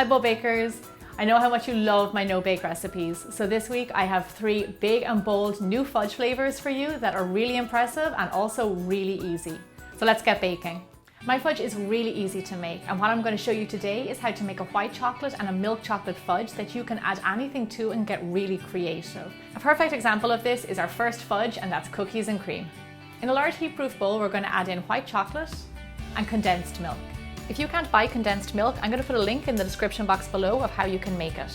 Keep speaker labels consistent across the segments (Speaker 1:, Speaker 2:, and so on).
Speaker 1: Hi Bold Bakers! I know how much you love my no-bake recipes, so this week I have 3 big and bold new fudge flavors for you that are really impressive and also really easy. So let's get baking. My fudge is really easy to make, and what I'm going to show you today is how to make a white chocolate and a milk chocolate fudge that you can add anything to and get really creative. A perfect example of this is our first fudge, and that's cookies and cream. In a large heat-proof bowl, we're going to add in white chocolate and condensed milk. If you can't buy condensed milk, I'm going to put a link in the description box below of how you can make it.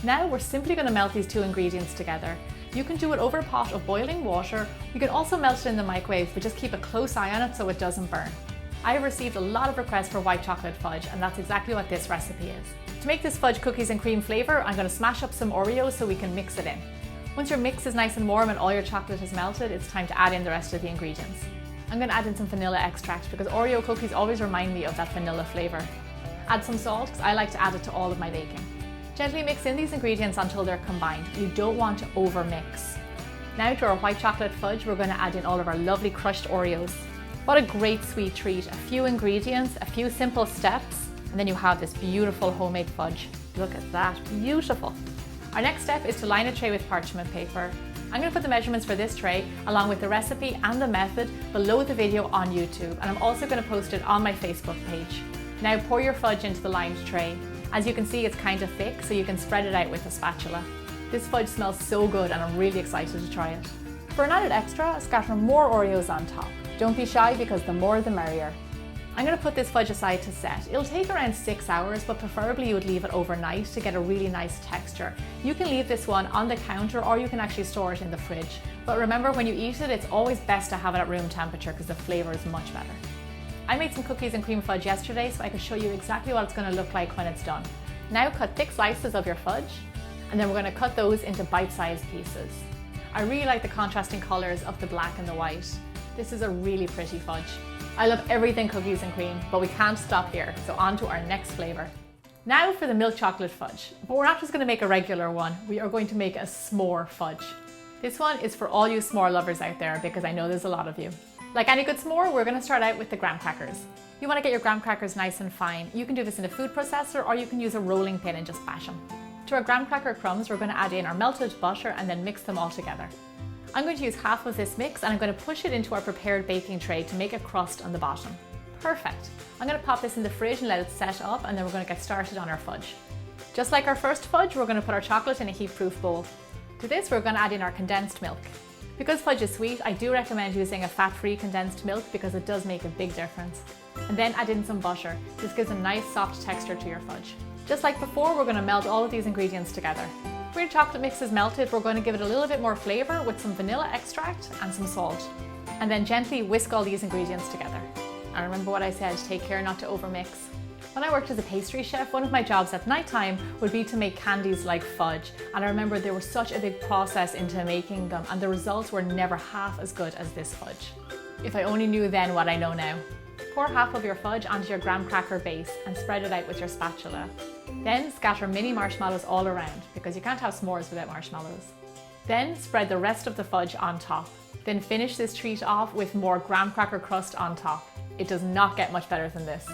Speaker 1: Now we're simply going to melt these 2 ingredients together. You can do it over a pot of boiling water. You can also melt it in the microwave, but just keep a close eye on it so it doesn't burn. I have received a lot of requests for white chocolate fudge, and that's exactly what this recipe is. To make this fudge cookies and cream flavour, I'm going to smash up some Oreos so we can mix it in. Once your mix is nice and warm and all your chocolate has melted, it's time to add in the rest of the ingredients. I'm going to add in some vanilla extract because Oreo cookies always remind me of that vanilla flavour. Add some salt because I like to add it to all of my baking. Gently mix in these ingredients until they're combined. You don't want to over mix. Now to our white chocolate fudge, we're going to add in all of our lovely crushed Oreos. What a great sweet treat. A few ingredients, a few simple steps, and then you have this beautiful homemade fudge. Look at that, beautiful. Our next step is to line a tray with parchment paper. I'm going to put the measurements for this tray along with the recipe and the method below the video on YouTube, and I'm also going to post it on my Facebook page. Now pour your fudge into the lined tray. As you can see, it's kind of thick, so you can spread it out with a spatula. This fudge smells so good and I'm really excited to try it. For an added extra, scatter more Oreos on top. Don't be shy because the more the merrier. I'm going to put this fudge aside to set. It'll take around 6 hours, but preferably you would leave it overnight to get a really nice texture. You can leave this one on the counter or you can actually store it in the fridge. But remember, when you eat it, it's always best to have it at room temperature because the flavour is much better. I made some cookies and cream fudge yesterday, so I can show you exactly what it's going to look like when it's done. Now cut thick slices of your fudge, and then we're going to cut those into bite-sized pieces. I really like the contrasting colours of the black and the white. This is a really pretty fudge. I love everything cookies and cream, but we can't stop here, so on to our next flavour. Now for the milk chocolate fudge, but we're not just going to make a regular one, we are going to make a s'more fudge. This one is for all you s'more lovers out there because I know there's a lot of you. Like any good s'more, we're going to start out with the graham crackers. You want to get your graham crackers nice and fine. You can do this in a food processor or you can use a rolling pin and just bash them. To our graham cracker crumbs, we're going to add in our melted butter and then mix them all together. I'm going to use half of this mix and I'm going to push it into our prepared baking tray to make a crust on the bottom. Perfect. I'm going to pop this in the fridge and let it set up, and then we're going to get started on our fudge. Just like our first fudge, we're going to put our chocolate in a heat-proof bowl. To this, we're going to add in our condensed milk. Because fudge is sweet, I do recommend using a fat-free condensed milk because it does make a big difference. And then add in some butter. This gives a nice soft texture to your fudge. Just like before, we're going to melt all of these ingredients together. When your chocolate mix is melted, we're going to give it a little bit more flavour with some vanilla extract and some salt. And then gently whisk all these ingredients together. And remember what I said, take care not to overmix. When I worked as a pastry chef, one of my jobs at night time would be to make candies like fudge. And I remember there was such a big process into making them, and the results were never half as good as this fudge. If I only knew then what I know now. Pour half of your fudge onto your graham cracker base and spread it out with your spatula. Then scatter mini marshmallows all around because you can't have s'mores without marshmallows. Then spread the rest of the fudge on top. Then finish this treat off with more graham cracker crust on top. It does not get much better than this.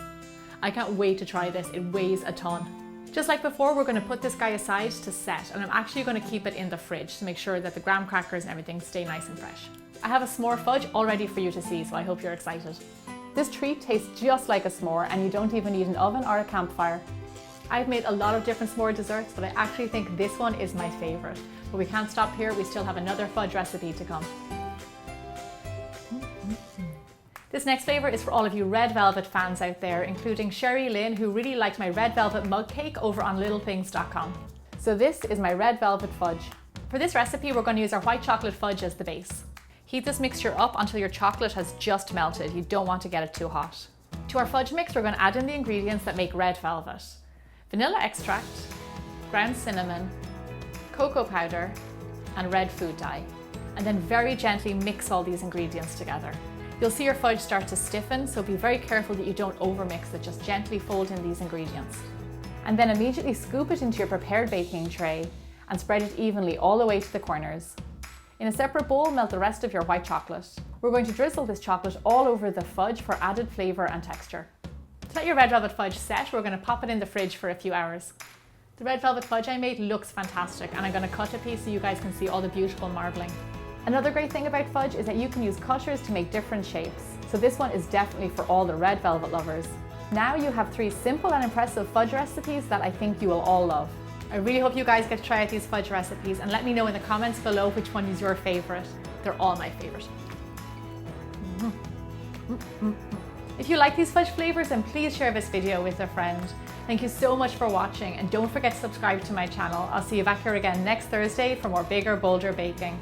Speaker 1: I can't wait to try this, it weighs a ton. Just like before, we're going to put this guy aside to set, and I'm actually going to keep it in the fridge to make sure that the graham crackers and everything stay nice and fresh. I have a s'more fudge all ready for you to see, so I hope you're excited. This treat tastes just like a s'more, and you don't even need an oven or a campfire. I've made a lot of different s'more desserts, but I actually think this one is my favourite. But we can't stop here, we still have another fudge recipe to come. This next flavour is for all of you red velvet fans out there, including Sherry Lynn, who really liked my red velvet mug cake over on littlethings.com. So this is my red velvet fudge. For this recipe, we're going to use our white chocolate fudge as the base. Heat this mixture up until your chocolate has just melted. You don't want to get it too hot. To our fudge mix, we're going to add in the ingredients that make red velvet. Vanilla extract, ground cinnamon, cocoa powder, and red food dye. And then very gently mix all these ingredients together. You'll see your fudge start to stiffen, so be very careful that you don't overmix it. Just gently fold in these ingredients. And then immediately scoop it into your prepared baking tray and spread it evenly all the way to the corners. In a separate bowl, melt the rest of your white chocolate. We're going to drizzle this chocolate all over the fudge for added flavour and texture. To let your red velvet fudge set, we're going to pop it in the fridge for a few hours. The red velvet fudge I made looks fantastic, and I'm going to cut a piece so you guys can see all the beautiful marbling. Another great thing about fudge is that you can use cutters to make different shapes. So this one is definitely for all the red velvet lovers. Now you have 3 simple and impressive fudge recipes that I think you will all love. I really hope you guys get to try out these fudge recipes and let me know in the comments below which one is your favorite. They're all my favorite. If you like these fudge flavors, then please share this video with a friend. Thank you so much for watching, and don't forget to subscribe to my channel. I'll see you back here again next Thursday for more bigger, bolder baking.